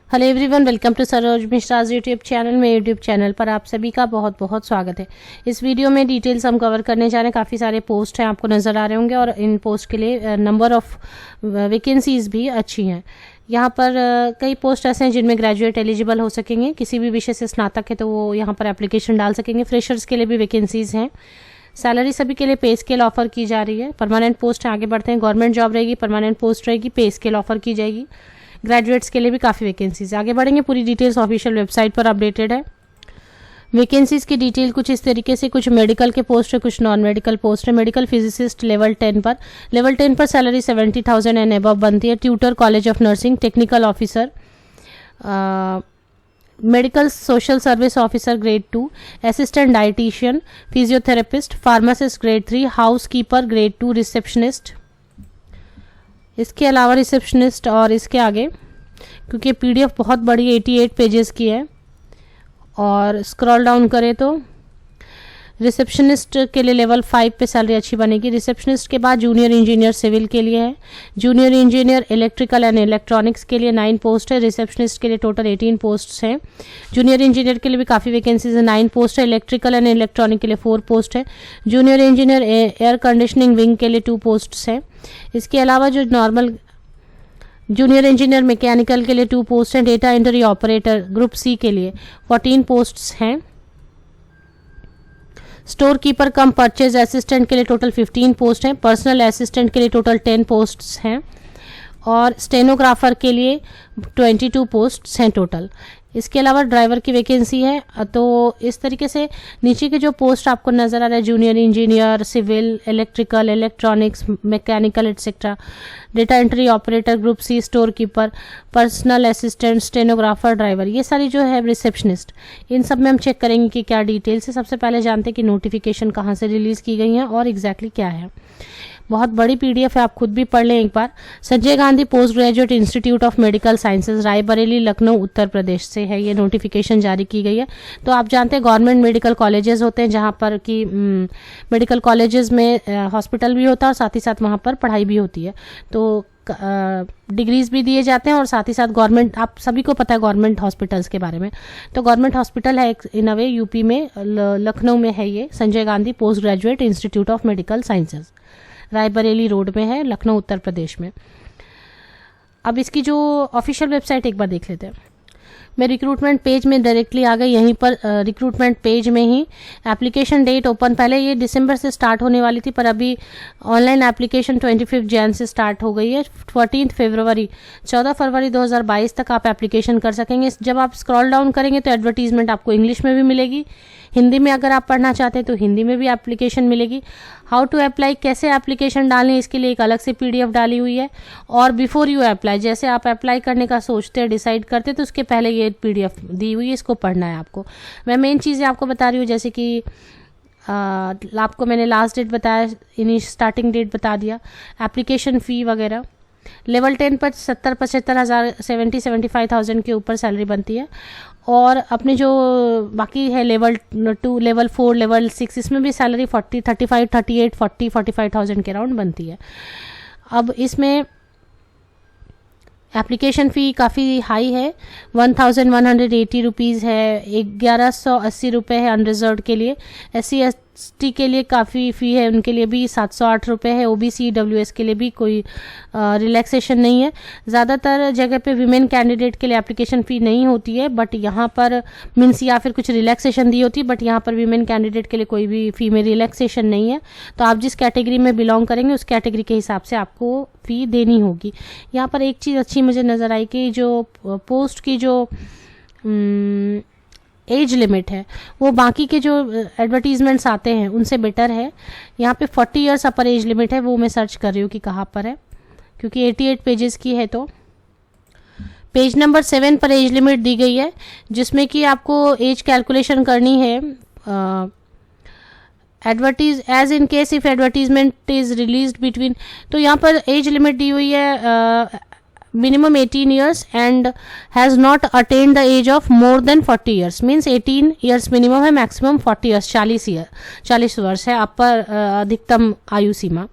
Hello everyone, welcome to Saroj Mishra's YouTube channel. में YouTube channel पर आप सभी का बहुत बहुत स्वागत है। इस वीडियो में डिटेल्स हम कवर करने जा रहे हैं। काफ़ी सारे पोस्ट हैं, आपको नज़र आ रहे होंगे, और इन पोस्ट के लिए नंबर ऑफ वैकेंसीज भी अच्छी हैं। यहाँ पर कई पोस्ट ऐसे हैं जिनमें ग्रेजुएट एलिजिबल हो सकेंगे। किसी भी विषय से स्नातक है तो वो यहाँ पर एप्लीकेशन डाल सकेंगे। फ्रेशर्स के लिए भी वैकेंसीज हैं। सैलरी सभी के लिए पे स्केल ऑफर की जा रही है। परमानेंट पोस्ट है, आगे बढ़ते हैं। गवर्नमेंट जॉब रहेगी, परमानेंट पोस्ट रहेगी, पे स्केल ऑफर की जाएगी। ग्रेजुएट्स के लिए भी काफ़ी वैकेंसीज। आगे बढ़ेंगे, पूरी डिटेल्स ऑफिशियल वेबसाइट पर अपडेटेड है। वैकेंसीज की डिटेल कुछ इस तरीके से, कुछ मेडिकल के पोस्ट है, कुछ नॉन मेडिकल पोस्ट है। मेडिकल फिजिसिस्ट लेवल 10 पर सैलरी 70,000 एंड अबव बनती है। Tutor college of nursing, technical officer, medical social service officer grade 2, assistant dietitian, physiotherapist, pharmacist grade 3, house keeper grade 2, receptionist. इसके अलावा receptionist और इसके आगे, क्योंकि पीडीएफ बहुत बड़ी 88 पेजेस की है, और स्क्रॉल डाउन करें तो रिसेप्शनिस्ट के लिए लेवल 5 पे सैलरी अच्छी बनेगी। रिसेप्शनिस्ट के बाद जूनियर इंजीनियर सिविल के लिए है। Junior engineer electrical and electronics के लिए 9 पोस्ट है। रिसेप्शनिस्ट के लिए टोटल 18 पोस्ट हैं। जूनियर इंजीनियर के लिए भी काफ़ी वैकेंसीज है, 9 पोस्ट है। इलेक्ट्रिकल एंड इलेक्ट्रॉनिक के लिए 4 पोस्ट है। Junior engineer air conditioning wing के लिए 2 पोस्ट हैं। इसके अलावा जो नॉर्मल जूनियर इंजीनियर मैकेनिकल के लिए 2 पोस्ट हैं। Data entry operator group C के लिए 14 पोस्ट्स हैं। Store keeper cum purchase assistant के लिए टोटल 15 पोस्ट हैं। पर्सनल असिस्टेंट के लिए टोटल 10 पोस्ट्स हैं, और स्टेनोग्राफर के लिए 22 पोस्ट्स हैं टोटल। इसके अलावा ड्राइवर की वैकेंसी है। तो इस तरीके से नीचे के जो पोस्ट आपको नज़र आ रहा है, junior engineer civil, electrical, electronics, mechanical etcetera, data entry operator group C, store keeper, personal assistant, stenographer, driver, ये सारी जो है रिसेप्शनिस्ट, इन सब में हम चेक करेंगे कि क्या डिटेल्स है। सबसे पहले जानते हैं कि नोटिफिकेशन कहाँ से रिलीज़ की गई है और एग्जैक्टली क्या है। बहुत बड़ी पीडीएफ है, आप खुद भी पढ़ लें एक बार। Sanjay Gandhi post graduate institute of medical sciences, Raebareli, Lucknow, Uttar Pradesh से है ये नोटिफिकेशन जारी की गई है। तो आप जानते हैं गवर्नमेंट मेडिकल कॉलेजेस होते हैं, जहाँ पर कि मेडिकल कॉलेजेस में हॉस्पिटल भी होता है, और साथ ही साथ वहाँ पर पढ़ाई भी होती है। तो डिग्रीज भी दिए जाते हैं, और साथ ही साथ गवर्नमेंट, आप सभी को पता है गवर्नमेंट हॉस्पिटल्स के बारे में। तो गवर्नमेंट हॉस्पिटल है इन अ वे यूपी में, लखनऊ में है ये Sanjay Gandhi post graduate institute of medical sciences, Raebareli road में है, लखनऊ, उत्तर प्रदेश में। अब इसकी जो ऑफिशियल वेबसाइट एक बार देख लेते हैं। मैं रिक्रूटमेंट पेज में डायरेक्टली आ गई। यहीं पर रिक्रूटमेंट पेज में ही एप्लीकेशन डेट ओपन, पहले ये दिसंबर से स्टार्ट होने वाली थी, पर अभी ऑनलाइन एप्लीकेशन 25 जैन से स्टार्ट हो गई है। 14 फरवरी 2022 तक आप एप्लीकेशन कर सकेंगे। जब आप स्क्रॉल डाउन करेंगे तो एडवर्टीजमेंट आपको इंग्लिश में भी मिलेगी, हिंदी में अगर आप पढ़ना चाहते हैं तो हिंदी में भी एप्लीकेशन मिलेगी। हाउ टू अप्लाई, कैसे एप्लीकेशन डालें, इसके लिए एक अलग से पीडीएफ डाली हुई है। और बिफोर यू अप्लाई, जैसे आप अप्लाई करने का सोचते हैं, डिसाइड करते हैं, तो उसके पहले ये पीडीएफ दी हुई है, इसको पढ़ना है आपको। मैं मेन चीज़ें आपको बता रही हूँ, जैसे कि आपको मैंने लास्ट डेट बताया, इन्हीं स्टार्टिंग डेट बता दिया, एप्लीकेशन फ़ी वगैरह। लेवल 10 पर 70-75,000, 70-75,000 के ऊपर सैलरी बनती है। और अपने जो बाकी है लेवल 2, लेवल 4, लेवल 6, इसमें भी सैलरी 35, 38, 45,000 के अराउंड बनती है। अब इसमें एप्लीकेशन फ़ी काफ़ी हाई है, 1180 रुपीज़ है, 1180 रुपये है अनरिजर्व के लिए। SC/ST के लिए काफ़ी फ़ी है, उनके लिए भी 708 रुपये है। OBC WS के लिए भी कोई रिलैक्सेशन नहीं है। ज़्यादातर जगह पे विमेन कैंडिडेट के लिए एप्लीकेशन फ़ी नहीं होती है, बट यहाँ पर मीन्स या फिर कुछ रिलैक्सेशन दी होती है, बट यहाँ पर विमेन कैंडिडेट के लिए कोई भी फ़ी में रिलैक्सेशन नहीं है। तो आप जिस कैटेगरी में बिलोंग करेंगे उस कैटेगरी के हिसाब से आपको फ़ी देनी होगी। यहाँ पर एक चीज़ अच्छी मुझे नज़र आई कि जो पोस्ट की जो एज लिमिट है वो बाकी के जो एडवर्टीजमेंट्स आते हैं उनसे बेटर है। यहाँ पे 40 इयर्स अपर एज लिमिट है, वो मैं सर्च कर रही हूँ कि कहाँ पर है, क्योंकि 88 पेजेस की है। तो पेज नंबर 7 पर एज लिमिट दी गई है, जिसमें कि आपको एज कैलकुलेशन करनी है। Advertise age in case if advertisement is released between, तो यहाँ पर एज लिमिट दी हुई है minimum 18 years and has not attained the age of more than 40 years, means 18 years minimum है, maximum 40 years, 40 वर्ष है अपर अधिकतम आयु सीमा।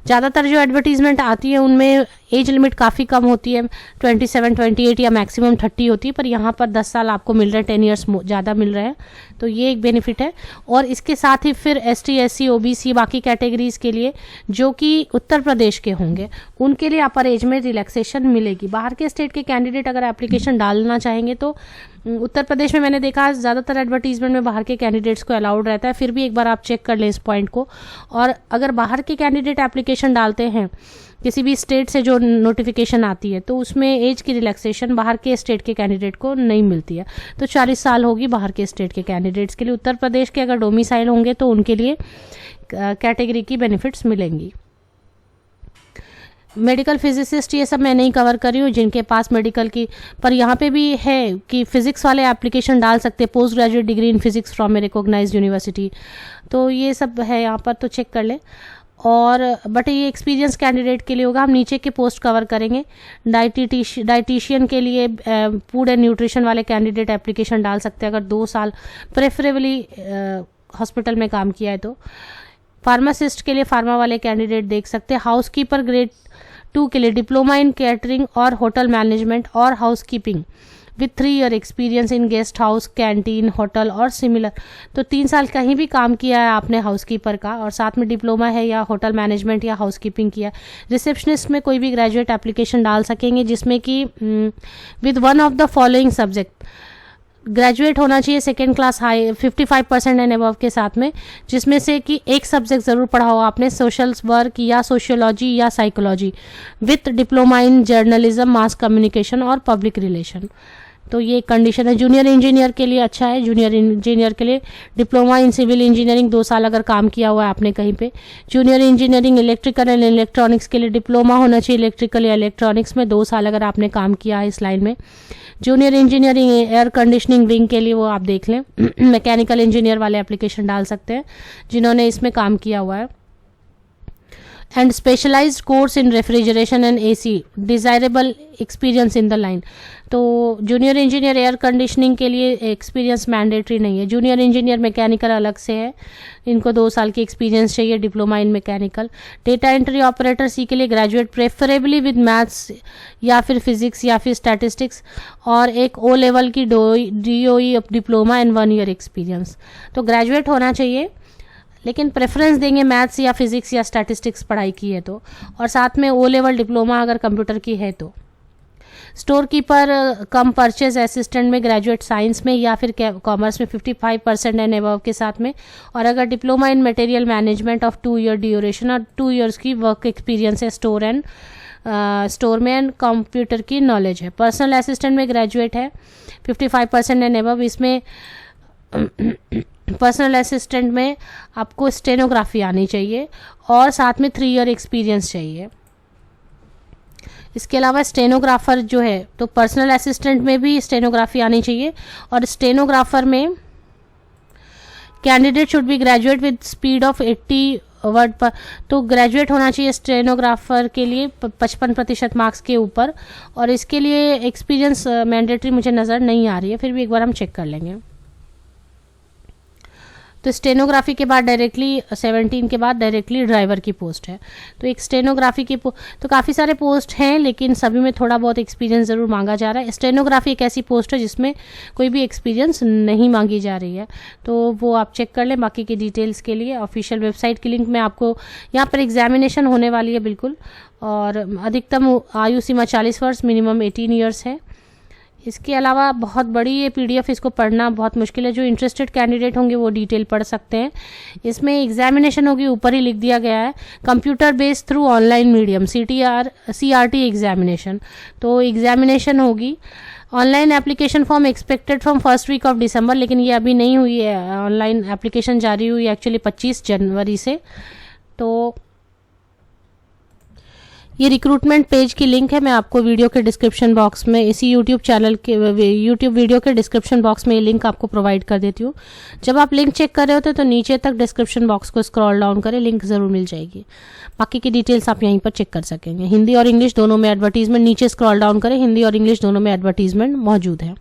ज़्यादातर जो एडवर्टीजमेंट आती है उनमें एज लिमिट काफ़ी कम होती है, 27, 28 या मैक्सिमम 30 होती है, पर यहाँ पर 10 साल आपको मिल रहे हैं, 10 ईयर्स ज़्यादा मिल रहे हैं, तो ये एक बेनिफिट है। और इसके साथ ही फिर ST, SC, OBC बाकी कैटेगरीज के लिए जो कि उत्तर प्रदेश के होंगे उनके लिए अपर एज में रिलैक्सेशन मिलेगी। बाहर के स्टेट के कैंडिडेट अगर एप्लीकेशन डालना चाहेंगे तो उत्तर प्रदेश में मैंने देखा ज़्यादातर एडवर्टीजमेंट में बाहर के कैंडिडेट्स को अलाउड रहता है, फिर भी एक बार आप चेक कर लें इस पॉइंट को। और अगर बाहर के कैंडिडेट एप्लीकेशन डालते हैं किसी भी स्टेट से जो नोटिफिकेशन आती है तो उसमें एज की रिलैक्सेशन बाहर के स्टेट के कैंडिडेट को नहीं मिलती है, तो 40 साल होगी बाहर के स्टेट के कैंडिडेट्स के लिए। उत्तर प्रदेश के अगर डोमिसाइल होंगे तो उनके लिए कैटेगरी की बेनिफिट्स मिलेंगी। मेडिकल फिजिसिस्ट ये सब मैं नहीं कवर कर रही हूँ जिनके पास मेडिकल की, पर यहाँ पे भी है कि फिजिक्स वाले एप्लीकेशन डाल सकते हैं, post graduate degree in physics from a recognised university, तो ये सब है यहाँ पर, तो चेक कर ले। और बट ये एक्सपीरियंस कैंडिडेट के लिए होगा। हम नीचे के पोस्ट कवर करेंगे। डाइटिशियन के लिए फूड एंड न्यूट्रिशन वाले कैंडिडेट एप्लीकेशन डाल सकते हैं अगर 2 साल प्रेफरेबली हॉस्पिटल में काम किया है तो। फार्मासिस्ट के लिए फार्मा वाले कैंडिडेट देख सकते हैं। हाउसकीपर ग्रेड 2 के लिए डिप्लोमा इन कैटरिंग और होटल मैनेजमेंट और housekeeping with 3 year experience in guest house, canteen, hotel और सिमिलर, तो 3 साल कहीं भी काम किया है आपने हाउसकीपर का और साथ में डिप्लोमा है या होटल मैनेजमेंट या हाउसकीपिंग किया। रिसेप्शनिस्ट में कोई भी ग्रेजुएट एप्लीकेशन डाल सकेंगे जिसमें कि with one of the following subject graduate होना चाहिए, second class high 55% and above के साथ में, जिसमें से कि एक सब्जेक्ट ज़रूर पढ़ा हो आपने, सोशल वर्क या सोशियोलॉजी या psychology, with diploma in journalism, mass communication और पब्लिक रिलेशन, तो ये कंडीशन है। जूनियर इंजीनियर के लिए अच्छा है, जूनियर इंजीनियर के लिए डिप्लोमा इन सिविल इंजीनियरिंग 2 साल अगर काम किया हुआ है आपने कहीं पे। Junior engineering electrical and electronics के लिए डिप्लोमा होना चाहिए इलेक्ट्रिकल या इलेक्ट्रॉनिक्स में 2 साल अगर आपने काम किया है इस लाइन में। Junior engineering air conditioning wing के लिए वो आप देख लें, मैकेनिकल इंजीनियर वाले एप्लीकेशन डाल सकते हैं जिन्होंने इसमें काम किया हुआ है। And specialised course in refrigeration and AC, desirable experience in the line, तो जूनियर इंजीनियर एयर कंडीशनिंग के लिए एक्सपीरियंस मैंडेटरी नहीं है। जूनियर इंजीनियर मैकेनिकल अलग से है, इनको 2 साल की एक्सपीरियंस चाहिए, diploma in mechanical. Data entry operator C के लिए ग्रेजुएट प्रेफरेबली विद मैथ्स या फिर फिजिक्स या फिर स्टैटिस्टिक्स और एक O लेवल की DOE diploma and 1 year experience, तो ग्रेजुएट होना चाहिए लेकिन प्रेफरेंस देंगे मैथ्स या फिजिक्स या स्टैटिस्टिक्स पढ़ाई की है तो, और साथ में O लेवल डिप्लोमा अगर कंप्यूटर की है तो। Store keeper cum purchase assistant में ग्रेजुएट साइंस में या फिर कॉमर्स में 55% एंड अबव के साथ में, और अगर diploma in material management of 2 year duration और 2 ईयर्स की वर्क एक्सपीरियंस है स्टोर में एंड कंप्यूटर की नॉलेज है। पर्सनल असिस्टेंट में ग्रेजुएट है 55% एंड अबव, इसमें पर्सनल असिस्टेंट में आपको स्टेनोग्राफी आनी चाहिए और साथ में 3 ईयर एक्सपीरियंस चाहिए। इसके अलावा स्टेनोग्राफर जो है तो पर्सनल असिस्टेंट में भी स्टेनोग्राफी आनी चाहिए, और स्टेनोग्राफर में candidate should be graduate with speed of 80 word पर, तो ग्रेजुएट होना चाहिए स्टेनोग्राफर के लिए 55% मार्क्स के ऊपर, और इसके लिए एक्सपीरियंस मैंडेटरी मुझे नज़र नहीं आ रही है, फिर भी एक बार हम चेक कर लेंगे। तो स्टेनोग्राफी के बाद डायरेक्टली 17 के बाद डायरेक्टली ड्राइवर की पोस्ट है, तो एक स्टेनोग्राफी की तो काफ़ी सारे पोस्ट हैं लेकिन सभी में थोड़ा बहुत एक्सपीरियंस ज़रूर मांगा जा रहा है। स्टेनोग्राफी एक ऐसी पोस्ट है जिसमें कोई भी एक्सपीरियंस नहीं मांगी जा रही है, तो वो आप चेक कर लें। बाकी की डिटेल्स के लिए ऑफिशियल वेबसाइट की लिंक मैं आपको, यहाँ पर एग्जामिनेशन होने वाली है बिल्कुल, और अधिकतम आयु सीमा 40 वर्ष, मिनिमम 18 ईयर्स है। इसके अलावा बहुत बड़ी ये PDF, इसको पढ़ना बहुत मुश्किल है, जो इंटरेस्टेड कैंडिडेट होंगे वो डिटेल पढ़ सकते हैं। इसमें एग्जामिनेशन होगी, ऊपर ही लिख दिया गया है, computer based through online medium CRT examination, तो एग्जामिनेशन होगी। Online application form expected from 1st week of December, लेकिन ये अभी नहीं हुई है, ऑनलाइन एप्लीकेशन जारी हुई एक्चुअली 25 जनवरी से। तो ये रिक्रूटमेंट पेज की लिंक है, मैं आपको वीडियो के डिस्क्रिप्शन बॉक्स में, इसी यूट्यूब चैनल के यूट्यूब वीडियो के डिस्क्रिप्शन बॉक्स में ये लिंक आपको प्रोवाइड कर देती हूँ। जब आप लिंक चेक कर रहे होते तो नीचे तक डिस्क्रिप्शन बॉक्स को स्क्रॉल डाउन करें, लिंक ज़रूर मिल जाएगी। बाकी की डिटेल्स आप यहीं पर चेक कर सकेंगे। हिंदी और इंग्लिश दोनों में एडवर्टीजमेंट, नीचे स्क्रॉल डाउन करें, हिंदी और इंग्लिश दोनों में एडवर्टीजमेंट मौजूद है।